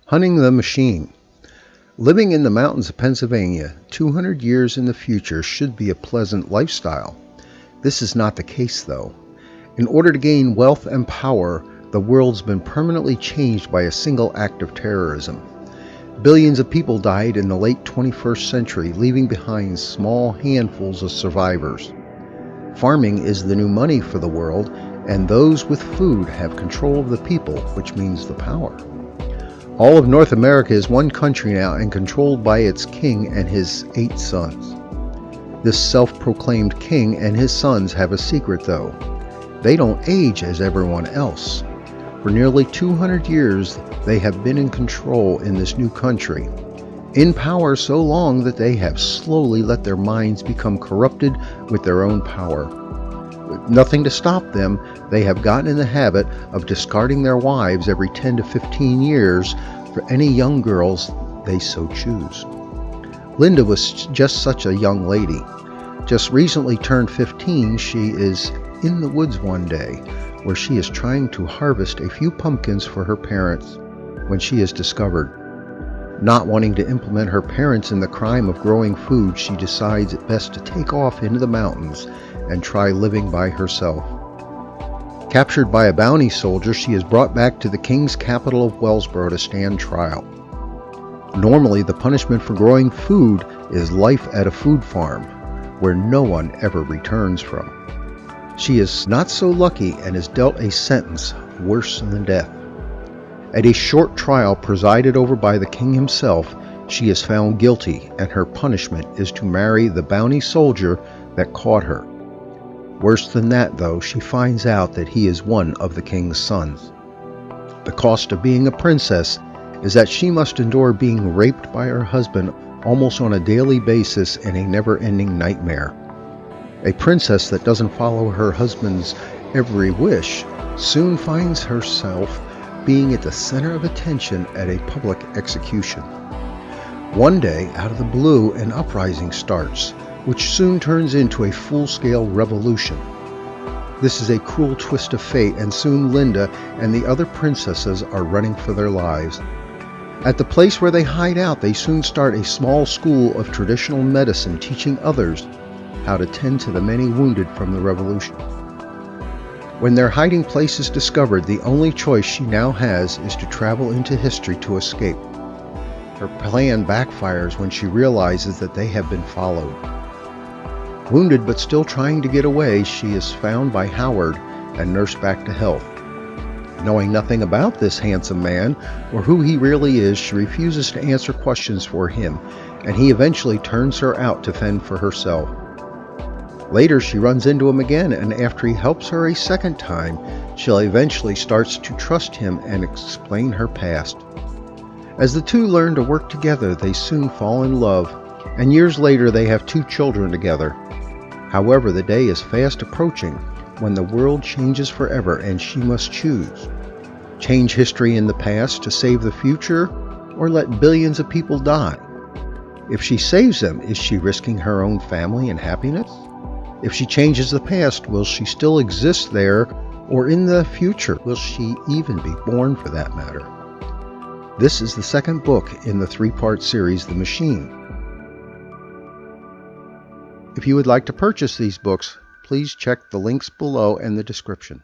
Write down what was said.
Hunting the Machine. Living in the mountains of Pennsylvania 200 years in the future should be a pleasant lifestyle. This is not the case, though. In order to gain wealth and power, the world's been permanently changed by a single act of terrorism. Billions of people died in the late 21st century, leaving behind small handfuls of survivors. Farming is the new money for the world, and those with food have control of the people, which means the power. All of North America is one country now and controlled by its king and his 8 sons. This self-proclaimed king and his sons have a secret, though. They don't age as everyone else. For nearly 200 years, they have been in control in this new country, in power so long that they have slowly let their minds become corrupted with their own power. With nothing to stop them, they have gotten in the habit of discarding their wives every 10 to 15 years for any young girls they so choose. Linda was just such a young lady. Just recently turned 15, she is in the woods one day where she is trying to harvest a few pumpkins for her parents when she is discovered. Not wanting to implement her parents in the crime of growing food, she decides it best to take off into the mountains and try living by herself. Captured by a bounty soldier, she is brought back to the king's capital of Wellsboro to stand trial. Normally, the punishment for growing food is life at a food farm, where no one ever returns from. She is not so lucky and is dealt a sentence worse than death. At a short trial presided over by the king himself, she is found guilty, and her punishment is to marry the bounty soldier that caught her. Worse than that, though, she finds out that he is one of the king's sons. The cost of being a princess is that she must endure being raped by her husband almost on a daily basis in a never-ending nightmare. A princess that doesn't follow her husband's every wish soon finds herself being at the center of attention at a public execution. One day, out of the blue, an uprising starts, which soon turns into a full-scale revolution. This is a cruel twist of fate, and soon Linda and the other princesses are running for their lives. At the place where they hide out, they soon start a small school of traditional medicine, teaching others how to tend to the many wounded from the revolution. When their hiding place is discovered, the only choice she now has is to travel into history to escape. Her plan backfires when she realizes that they have been followed. Wounded but still trying to get away, she is found by Howard and nursed back to health. Knowing nothing about this handsome man or who he really is, she refuses to answer questions for him, and he eventually turns her out to fend for herself. Later, she runs into him again, and after he helps her a second time, she eventually starts to trust him and explain her past. As the two learn to work together, they soon fall in love, and years later they have 2 children together. However, the day is fast approaching when the world changes forever and she must choose. Change history in the past to save the future, or let billions of people die? If she saves them, is she risking her own family and happiness? If she changes the past, will she still exist there, or in the future, will she even be born for that matter? This is the second book in the 3-part series, The Machine. If you would like to purchase these books, please check the links below and the description.